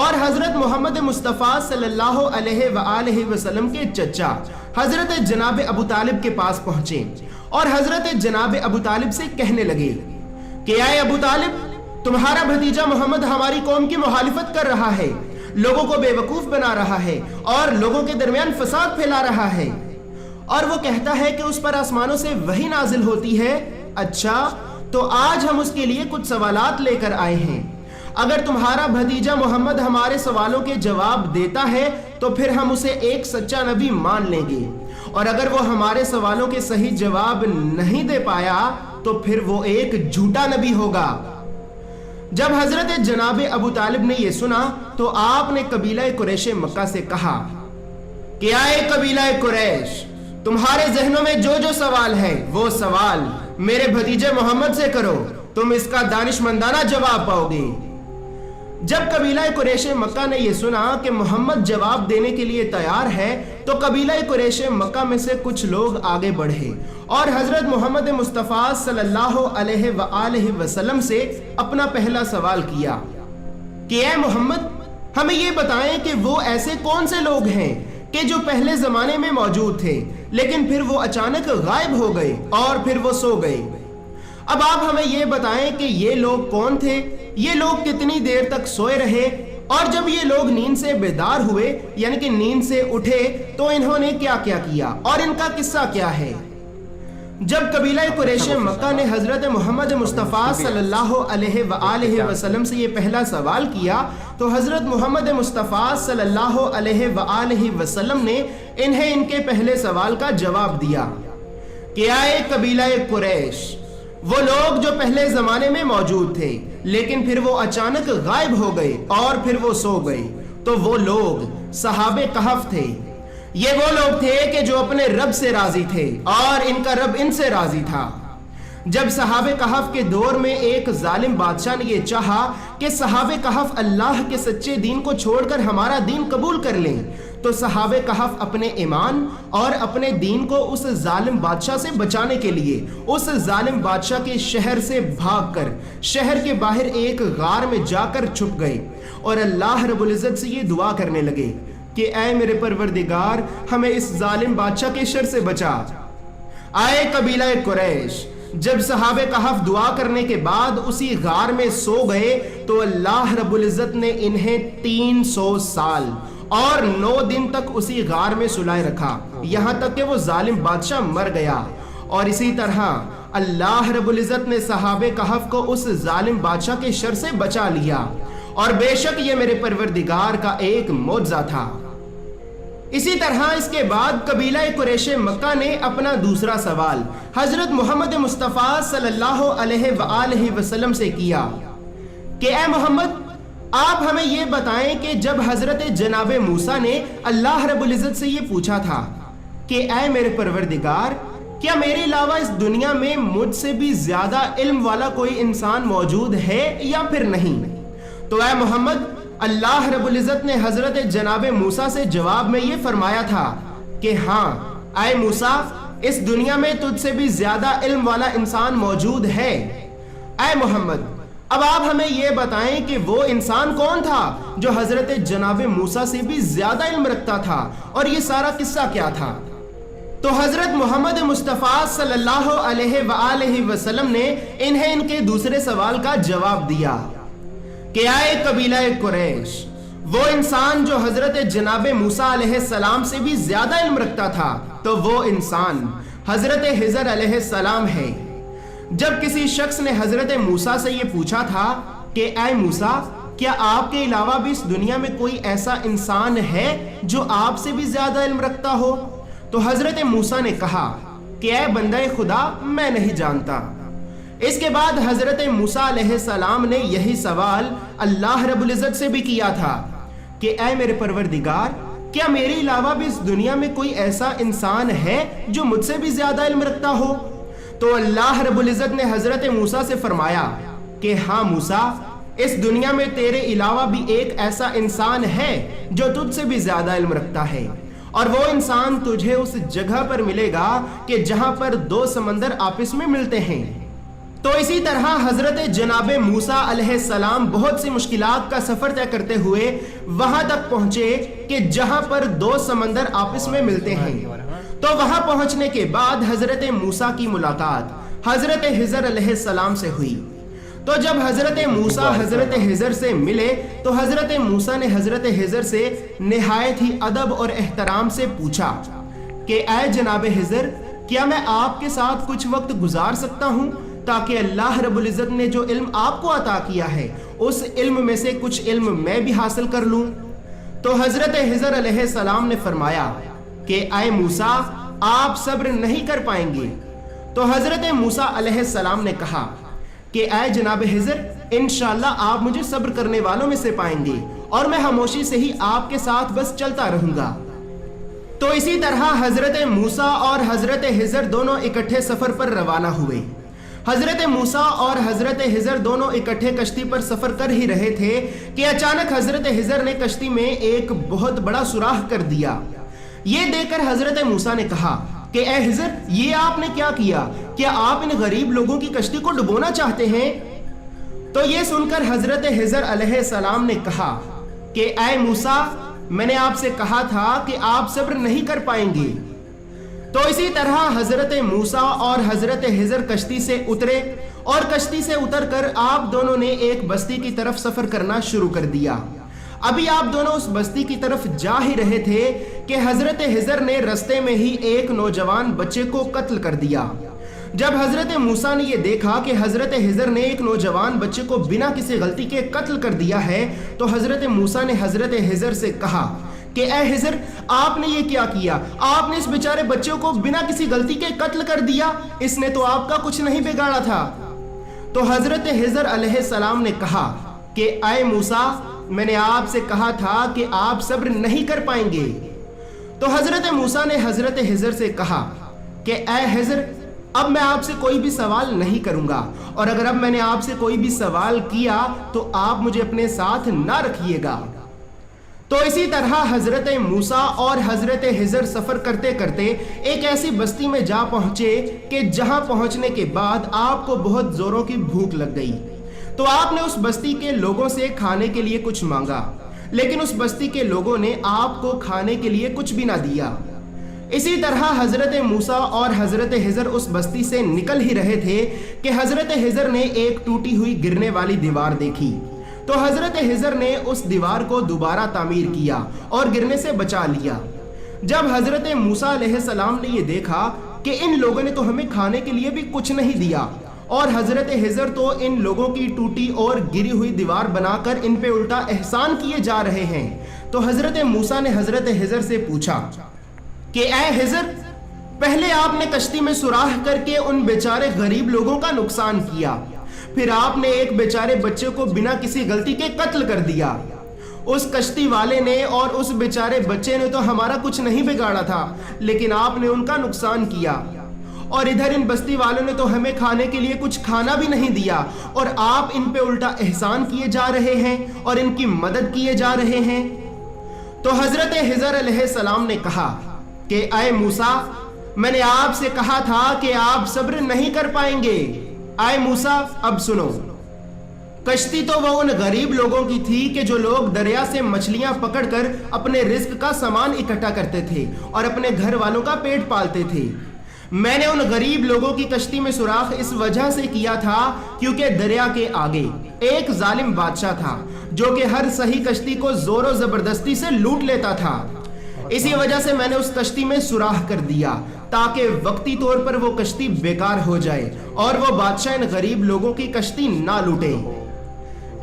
اور حضرت محمد مصطفیٰ صلی اللہ علیہ وآلہ وسلم کے چچا حضرت جناب ابو طالب کے پاس پہنچے اور حضرت جناب ابو طالب سے کہنے لگے کہ اے ابو طالب، تمہارا بھتیجا محمد ہماری قوم کی مخالفت کر رہا ہے، لوگوں کو بے وقوف بنا رہا ہے اور لوگوں کے درمیان فساد پھیلا رہا ہے، اور وہ کہتا ہے کہ اس پر آسمانوں سے وحی نازل ہوتی ہے۔ اچھا، تو آج ہم اس کے لیے کچھ سوالات لے کر آئے ہیں۔ اگر تمہارا بھتیجا محمد ہمارے سوالوں کے جواب دیتا ہے تو پھر ہم اسے ایک سچا نبی مان لیں گے، اور اگر وہ ہمارے سوالوں کے صحیح جواب نہیں دے پایا تو پھر وہ ایک جھوٹا نبی ہوگا۔ جب حضرت جناب ابو طالب نے یہ سنا تو آپ نے قبیلہ قریش مکہ سے کہا کہ اے قبیلہ قریش، تمہارے ذہنوں میں جو جو سوال ہے وہ سوال میرے بھتیجے محمد سے کرو، تم اس کا دانشمندانہ جواب پاؤ گے۔ جب قبیلہ قریش مکہ نے یہ سنا کہ محمد جواب دینے کے لیے تیار ہے تو قبیلہ قریش مکہ میں سے کچھ لوگ آگے بڑھے اور حضرت محمد مصطفیٰ صلی اللہ علیہ وآلہ وسلم سے اپنا پہلا سوال کیا کہ اے محمد، ہمیں یہ بتائیں کہ وہ ایسے کون سے لوگ ہیں کہ جو پہلے زمانے میں موجود تھے لیکن پھر وہ اچانک غائب ہو گئے اور پھر وہ سو گئے۔ اب آپ ہمیں یہ بتائیں کہ یہ لوگ کون تھے، یہ لوگ کتنی دیر تک سوئے رہے، اور جب یہ لوگ نیند سے بیدار ہوئے یعنی کہ نیند سے اٹھے تو انہوں نے کیا کیا کیا اور ان کا قصہ کیا ہے۔ جب قبیلہ قریش مکہ نے حضرت محمد مصطفیٰ صلی اللہ علیہ وآلہ وسلم سے یہ پہلا سوال کیا تو حضرت محمد مصطفیٰ صلی اللہ علیہ وآلہ وسلم نے انہیں ان کے پہلے سوال کا جواب دیا کہ اے قبیلہ قریش، وہ لوگ جو پہلے زمانے میں موجود تھے لیکن پھر وہ اچانک غائب ہو گئے اور پھر وہ سو گئے، تو وہ لوگ صحابہ کہف تھے۔ یہ وہ لوگ تھے کہ جو اپنے رب سے راضی تھے اور ان کا رب ان سے راضی تھا۔ جب صحابہ کہف کے دور میں ایک ظالم بادشاہ نے یہ چاہا کہ صحابہ کہف اللہ کے سچے دین کو چھوڑ کر ہمارا دین قبول کر لیں، تو صحابہ کہف اپنے ایمان اور اپنے دین کو اس ظالم بادشاہ سے بچانے کے لیے اس ظالم بادشاہ کے شہر سے بھاگ کر شہر کے باہر ایک غار میں جا کر چھپ گئے اور اللہ رب العزت سے یہ دعا کرنے لگے کہ اے میرے پروردگار، ہمیں اس ظالم بادشاہ کے شر سے بچا۔ اے قبیلہ قریش، جب صحابہ کہف دعا کرنے کے بعد اسی غار میں سو گئے تو اللہ رب العزت نے انہیں 300 سال اور 9 دن تک اسی غار میں سلائے رکھا، یہاں تک کہ وہ ظالم بادشاہ مر گیا۔ اور اسی طرح اللہ رب العزت نے صحابہ کہف کو اس ظالم بادشاہ کے شر سے بچا لیا، اور بے شک یہ میرے پروردگار کا ایک معجزہ تھا۔ اسی طرح اس کے بعد قبیلہ قریش مکہ نے اپنا دوسرا سوال حضرت محمد مصطفیٰ صلی اللہ علیہ وآلہ وسلم سے کیا کہ اے محمد، آپ ہمیں یہ بتائیں کہ جب حضرت جناب موسیٰ نے اللہ رب العزت سے یہ پوچھا تھا کہ اے میرے پروردگار، کیا میرے علاوہ اس دنیا میں مجھ سے بھی زیادہ علم والا کوئی انسان موجود ہے یا پھر نہیں، تو اے محمد، اللہ رب العزت نے حضرت جناب موسیٰ سے جواب میں یہ فرمایا تھا کہ ہاں اے موسیٰ، اس دنیا میں تجھ سے بھی زیادہ علم والا انسان موجود ہے۔ اے محمد، اب آپ ہمیں یہ بتائیں کہ وہ انسان کون تھا جو حضرت جناب موسیٰ سے بھی زیادہ علم رکھتا تھا، اور یہ سارا قصہ کیا تھا۔ تو حضرت محمد مصطفیٰ صلی اللہ علیہ وآلہ وسلم نے انہیں ان کے دوسرے سوال کا جواب دیا کہ اے قبیلہ قریش، وہ انسان جو حضرت جناب موسیٰ علیہ السلام سے بھی زیادہ علم رکھتا تھا تو وہ انسان حضرت خضر علیہ السلام ہے۔ جب کسی شخص نے حضرت موسیٰ سے یہ پوچھا تھا کہ اے موسیٰ، کیا آپ کے علاوہ بھی اس دنیا میں کوئی ایسا انسان ہے جو آپ سے بھی زیادہ علم رکھتا ہو، تو حضرت موسیٰ نے کہا کہ اے بندہ خدا، میں نہیں جانتا۔ اس کے بعد حضرت موسیٰ علیہ السلام نے یہی سوال اللہ رب العزت سے بھی کیا تھا کہ اے میرے پروردگار، کیا میرے علاوہ بھی اس دنیا میں کوئی ایسا انسان ہے جو مجھ سے بھی زیادہ علم رکھتا ہو، تو اللہ رب العزت نے حضرت موسیٰ سے فرمایا کہ ہاں موسیٰ، اس دنیا میں تیرے علاوہ بھی ایک ایسا انسان ہے جو تجھ سے بھی زیادہ علم رکھتا ہے، اور وہ انسان تجھے اس جگہ پر ملے گا کہ جہاں پر 2 سمندر آپس میں ملتے ہیں۔ تو اسی طرح حضرت جناب موسیٰ علیہ السلام بہت سی مشکلات کا سفر طے کرتے ہوئے وہاں تک پہنچے کہ جہاں پر دو سمندر آپس میں ملتے ہیں۔ تو وہاں پہنچنے کے بعد حضرت موسیٰ کی ملاقات حضرت خضر علیہ السلام سے ہوئی۔ تو جب حضرت موسیٰ حضرت خضر سے ملے تو حضرت موسیٰ نے حضرت خضر سے نہایت ہی ادب اور احترام سے پوچھا کہ اے جناب خضر، کیا میں آپ کے ساتھ کچھ وقت گزار سکتا ہوں تاکہ اللہ رب العزت نے جو علم آپ کو عطا کیا ہے اس علم میں سے کچھ علم میں بھی حاصل کر لوں؟ تو حضرت خضر علیہ السلام نے فرمایا کہ اے موسیٰ، آپ صبر نہیں کر پائیں گے۔ تو حضرت موسیٰ علیہ السلام نے کہا کہ اے جناب خضر، انشاءاللہ آپ مجھے صبر کرنے والوں میں سے پائیں گے اور میں خاموشی سے ہی آپ کے ساتھ بس چلتا رہوں گا۔ تو اسی طرح حضرت موسیٰ اور حضرت خضر دونوں اکٹھے سفر پر روانہ ہوئے۔ حضرت موسیٰ اور حضرت خضر دونوں اکٹھے کشتی پر سفر کر ہی رہے تھے کہ اچانک حضرت خضر نے کشتی میں ایک بہت بڑا سوراخ کر دیا۔ یہ دیکھ کر حضرت موسیٰ نے کہا کہ اے خضر، یہ آپ نے کیا کیا؟ کیا آپ ان غریب لوگوں کی کشتی کو ڈبونا چاہتے ہیں؟ تو یہ سن کر حضرت خضر علیہ السلام نے کہا کہ اے موسیٰ، میں نے آپ سے کہا تھا کہ آپ صبر نہیں کر پائیں گے۔ تو اسی طرح حضرت موسیٰ اور حضرت خضر کشتی سے اترے اور کشتی سے اتر کر آپ دونوں نے ایک بستی کی طرف سفر کرنا شروع کر دیا۔ ابھی آپ دونوں اس بستی کی طرف جا ہی رہے تھے کہ حضرت خضر نے رستے میں ہی ایک نوجوان بچے کو قتل کر دیا۔ جب حضرت موسیٰ نے یہ دیکھا کہ حضرت خضر نے ایک نوجوان بچے کو بنا کسی غلطی کے قتل کر دیا ہے تو حضرت موسیٰ نے حضرت خضر سے کہا کہ اے خضر، آپ نے یہ کیا کیا؟ آپ نے اس بیچارے بچے کو بنا کسی غلطی کے قتل کر دیا، اس نے تو آپ کا کچھ نہیں بگاڑا تھا۔ تو حضرت خضر علیہ السلام نے کہا کہ اے موسیٰ، میں نے آپ سے کہا تھا کہ آپ صبر نہیں کر پائیں گے۔ تو حضرت موسیٰ نے حضرت خضر سے کہا کہ اے خضر، اب میں آپ سے کوئی بھی سوال نہیں کروں گا، اور اگر اب میں نے آپ سے کوئی بھی سوال کیا تو آپ مجھے اپنے ساتھ نہ رکھیے گا۔ تو اسی طرح حضرت موسیٰ اور حضرت خضر سفر کرتے کرتے ایک ایسی بستی میں جا پہنچے کہ جہاں پہنچنے کے بعد آپ کو بہت زوروں کی بھوک لگ گئی۔ تو آپ نے اس بستی کے لوگوں سے کھانے کے لیے کچھ مانگا، لیکن اس بستی کے لوگوں نے آپ کو کھانے کے لیے کچھ بھی نہ دیا۔ اسی طرح حضرت موسیٰ اور حضرت خضر اس بستی سے نکل ہی رہے تھے کہ حضرت خضر نے ایک ٹوٹی ہوئی گرنے والی دیوار دیکھی۔ تو حضرت خضر نے اس دیوار کو دوبارہ تعمیر کیا اور گرنے سے بچا لیا۔ جب حضرت موسیٰ علیہ السلام نے یہ دیکھا کہ ان لوگوں نے تو ہمیں کھانے کے لیے بھی کچھ نہیں دیا اور حضرت خضر تو ان لوگوں کی ٹوٹی اور گری ہوئی دیوار بنا کر ان پہ الٹا احسان کیے جا رہے ہیں، تو حضرت موسیٰ نے حضرت خضر سے پوچھا کہ اے خضر، پہلے آپ نے کشتی میں سوراخ کر کے ان بیچارے غریب لوگوں کا نقصان کیا، پھر آپ نے ایک بیچارے بچے کو بنا کسی غلطی کے قتل کر دیا۔ اس کشتی والے نے اور اس بیچارے بچے نے تو ہمارا کچھ نہیں بگاڑا تھا، لیکن آپ نے ان کا نقصان کیا، اور ادھر ان بستی والوں نے تو ہمیں کھانے کے لیے کچھ کھانا بھی نہیں دیا، اور آپ ان پہ الٹا احسان کیے جا رہے ہیں اور ان کی مدد کیے جا رہے ہیں۔ تو حضرت خضر علیہ السلام نے کہا کہ اے موسیٰ، میں نے آپ سے کہا تھا کہ آپ صبر نہیں کر پائیں گے۔ اے موسیٰ، اب سنو، کشتی تو وہ ان غریب لوگوں کی تھی کہ جو لوگ دریا سے مچھلیاں پکڑ کر اپنے رزق کا سامان اکٹھا کرتے تھے اور اپنے گھر والوں کا پیٹ پالتے تھے۔ میں نے ان غریب لوگوں کی کشتی میں سوراخ اس وجہ سے کیا تھا کیونکہ دریا کے آگے ایک ظالم بادشاہ تھا جو کہ ہر صحیح کشتی کو زور و زبردستی سے لوٹ لیتا تھا۔ اسی وجہ سے میں نے اس کشتی میں سوراخ کر دیا تاکہ وقتی طور پر وہ کشتی بیکار ہو جائے اور وہ بادشاہ ان غریب لوگوں کی کشتی نہ لوٹے۔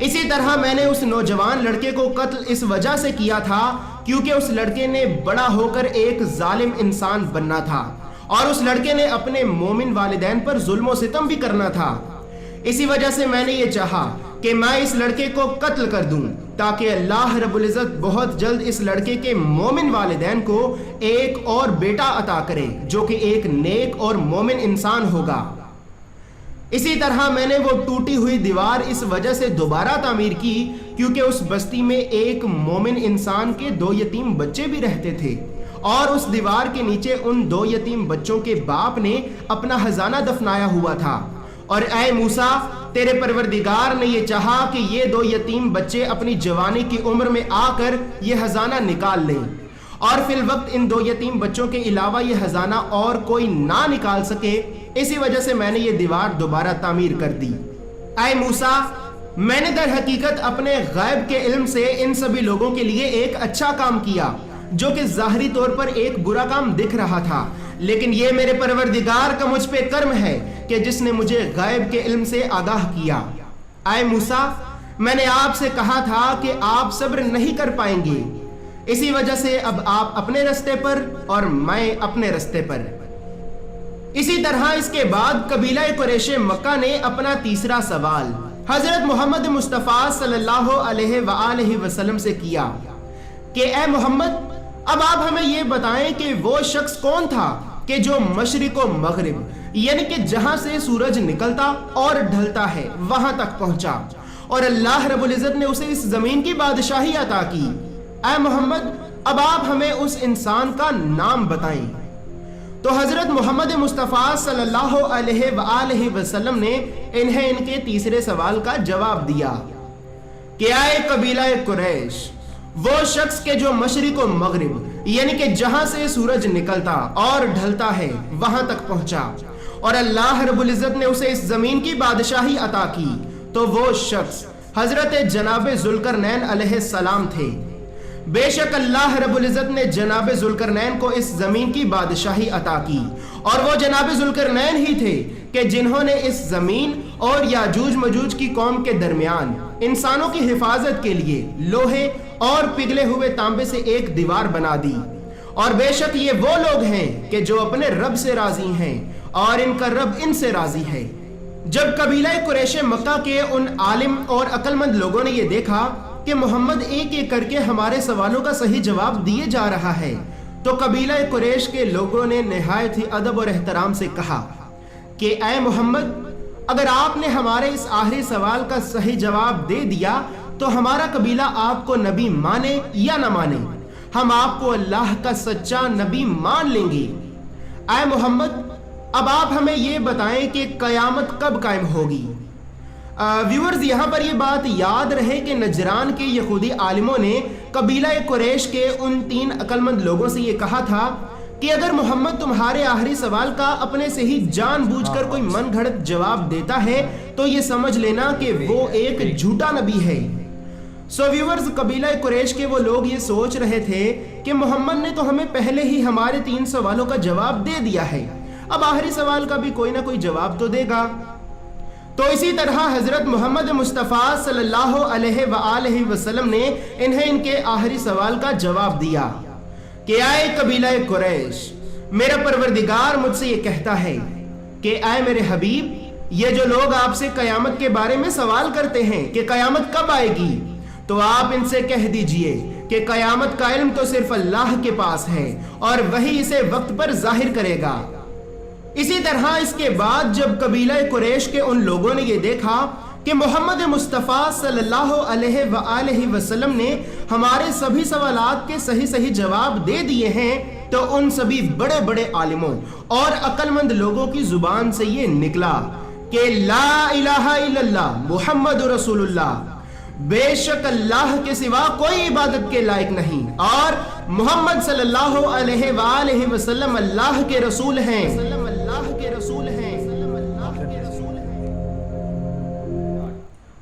اسی طرح میں نے اس نوجوان لڑکے کو قتل اس وجہ سے کیا تھا کیونکہ اس لڑکے نے بڑا ہو کر ایک ظالم انسان بننا تھا اور اس لڑکے نے اپنے مومن والدین پر ظلم و ستم بھی کرنا تھا۔ اسی وجہ سے میں نے یہ چاہا کہ میں اس لڑکے کو قتل کر دوں تاکہ اللہ رب العزت بہت جلد اس لڑکے کے مومن والدین کو ایک اور بیٹا عطا کرے جو کہ ایک نیک اور مومن انسان ہوگا۔ اسی طرح میں نے وہ ٹوٹی ہوئی دیوار اس وجہ سے دوبارہ تعمیر کی کیونکہ اس بستی میں ایک مومن انسان کے 2 یتیم بچے بھی رہتے تھے اور اس دیوار کے نیچے ان 2 یتیم بچوں کے باپ نے اپنا خزانہ دفنایا ہوا تھا اور اے موسیٰ تیرے پروردگار نے یہ چاہا کہ یہ دو یتیم بچے اپنی جوانی کی عمر میں آ کر یہ خزانہ نکال لیں، اور فی الوقت ان دو یتیم بچوں کے علاوہ یہ خزانہ اور کوئی نہ نکال سکے، اسی وجہ سے میں نے یہ دیوار دوبارہ تعمیر کر دی۔ اے موسیٰ میں نے در حقیقت اپنے غیب کے علم سے ان سبھی لوگوں کے لیے ایک اچھا کام کیا جو کہ ظاہری طور پر ایک برا کام دکھ رہا تھا، لیکن یہ میرے پروردگار کا مجھ پہ کرم ہے کہ جس نے مجھے غیب کے علم سے آگاہ کیا۔ اے موسیٰ میں نے آپ سے کہا تھا کہ آپ صبر نہیں کر پائیں گے، اسی وجہ سے اب آپ اپنے رستے پر اور میں اپنے رستے پر۔ اسی طرح اس کے بعد قبیلہ قریش مکہ نے اپنا تیسرا سوال حضرت محمد مصطفیٰ صلی اللہ علیہ وآلہ وسلم سے کیا کہ اے محمد اب آپ ہمیں یہ بتائیں کہ وہ شخص کون تھا کہ جو مشرق و مغرب یعنی کہ جہاں سے سورج نکلتا اور ڈھلتا ہے وہاں تک پہنچا، اور اللہ رب العزت نے اسے اس زمین کی بادشاہی عطا کی۔ اے محمد اب آپ ہمیں اس انسان کا نام بتائیں۔ تو حضرت محمد مصطفیٰ صلی اللہ علیہ وآلہ وسلم نے انہیں ان کے تیسرے سوال کا جواب دیا کہ اے قبیلہ قریش وہ شخص کے جو مشرق و مغرب یعنی کہ جہاں سے سورج نکلتا اور ڈھلتا ہے وہاں تک پہنچا، اور اللہ رب العزت نے اسے اس زمین کی بادشاہی عطا کی، تو وہ شخص حضرت جناب ذوالقرنین علیہ السلام تھے۔ بے شک اللہ رب العزت نے جناب ذوالقرنین کو اس زمین کی بادشاہی عطا کی، اور وہ جناب ذوالقرنین ہی تھے کہ جنہوں نے اس زمین اور یاجوج مجوج کی قوم کے درمیان انسانوں کی حفاظت کے لیے لوہے اور پگھلے ہوئے تانبے سے ایک دیوار بنا دی۔ اور بے شک یہ وہ لوگ ہیں کہ جو اپنے رب سے راضی ہیں اور ان کا رب ان سے راضی ہے۔ جب قبیلہ قریش مکہ کے ان عالم اور عقل مند لوگوں نے یہ دیکھا کہ محمد ایک ایک کر کے ہمارے سوالوں کا صحیح جواب دیے جا رہا ہے، تو قبیلہ قریش کے لوگوں نے نہایت ہی ادب اور احترام سے کہا کہ اے محمد اگر آپ نے ہمارے اس آخری سوال کا صحیح جواب دے دیا تو ہمارا قبیلہ آپ کو نبی مانے یا نہ مانے، ہم آپ کو اللہ کا سچا نبی مان لیں گے۔ اے محمد اب آپ ہمیں یہ بتائیں کہ قیامت کب قائم ہوگی۔ ویورز یہاں پر یہ بات یاد رہے کہ نجران کے یہودی عالموں نے قبیلہ قریش کے ان 3 عقل مند لوگوں سے یہ کہا تھا کہ اگر محمد تمہارے آخری سوال کا اپنے سے ہی جان بوجھ کر کوئی من گھڑت جواب دیتا ہے تو یہ سمجھ لینا کہ وہ ایک جھوٹا نبی ہے۔ سو ویورز قبیلہ قریش کے وہ لوگ یہ سوچ رہے تھے کہ محمد نے تو ہمیں پہلے ہی ہمارے 3 سوالوں کا جواب دے دیا ہے، اب آخری سوال کا بھی کوئی نہ کوئی جواب تو دے گا۔ تو اسی طرح حضرت محمد مصطفیٰ صلی اللہ علیہ وآلہ وسلم نے انہیں ان کے آخری سوال کا جواب دیا کہ اے قبیلہ قریش میرا پروردگار مجھ سے یہ کہتا ہے کہ اے میرے حبیب یہ جو لوگ آپ سے قیامت کے بارے میں سوال کرتے ہیں کہ قیامت کب آئے گی، تو آپ ان سے کہہ دیجئے کہ قیامت کا علم تو صرف اللہ کے پاس ہے اور وہی اسے وقت پر ظاہر کرے گا۔ اسی طرح اس کے بعد جب قبیلہ قریش کے ان لوگوں نے یہ دیکھا کہ محمد مصطفیٰ صلی اللہ علیہ وآلہ وسلم نے ہمارے سبھی سوالات کے صحیح جواب دے دیے ہیں، تو ان سبھی بڑے بڑے عالموں اور عقل مند لوگوں کی زبان سے یہ نکلا کہ لا الہ الا اللہ محمد رسول اللہ، بے شک اللہ کے سوا کوئی عبادت کے لائق نہیں اور محمد صلی اللہ علیہ وآلہ وسلم اللہ کے رسول ہیں۔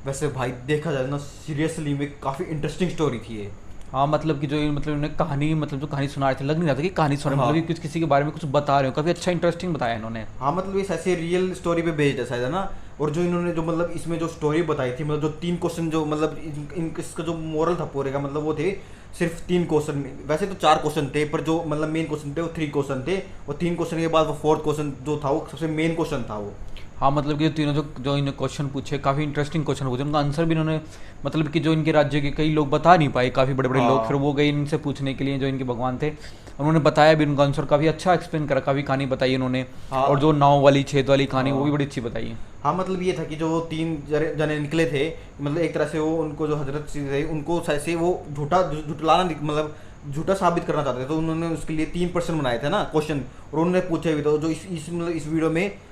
ویسے بھائی دیکھا جائے نا سیریسلی میں کافی انٹرسٹنگ سٹوری تھی یہ۔ ہاں مطلب کہ جو مطلب انہوں نے کہانی مطلب جو کہانی سنا رہے تھے لگ نہیں رہا تھا کہ کہانی سنا رہے مطلب کچھ کسی کے بارے میں کچھ بتا رہے ہو، کافی اچھا انٹرسٹنگ بتایا انہوں نے۔ ہاں مطلب یہ ایسے ریئل سٹوری پہ بیسڈ ہے شاید ہے نا، اور جو انہوں نے جو مطلب اس میں جو سٹوری بتائی تھی مطلب جو 3 کوسچن جو مطلب اس کا جو مورل تھا پورے کا مطلب وہ تھے صرف 3 کوسچن، ویسے تو 4 کوسچن تھے پر جو مطلب مین کوسچن تھے وہ 3 کوسچن تھے، اور 3 کوسچن کے بعد وہ 4تھ کوسچن جو تھا وہ سب سے مین کوسچن تھا وہ۔ ہاں مطلب کہ تینوں جو انہوں نے کوشچن پوچھے کافی انٹرسٹنگ کوشچن پوچھے، ان کا آنسر بھی انہوں نے مطلب کہ جو ان کے راجیہ کے کئی لوگ بتا نہیں پائے، کافی بڑے بڑے لوگ، پھر وہ گئے ان سے پوچھنے کے لیے جو ان کے بھگوان تھے، انہوں نے بتایا بھی ان کا آنسر کافی اچھا ایکسپلین کرا، کافی کہانی بتائی انہوں نے، اور جو 9 والی 6 والی کہانی وہ بھی بڑی اچھی بتائی ہے۔ ہاں مطلب یہ تھا کہ جو 3 جنے نکلے تھے مطلب ایک طرح سے وہ ان کو جو حضرت سے ان کو سے وہ جھٹلانا مطلب جھوٹا ثابت کرنا چاہتے تھے، تو انہوں نے اس کے لیے 3 پرسن بنائے تھے نا کوشچن، اور انہوں نے پوچھے بھی تو جو اس ویڈیو میں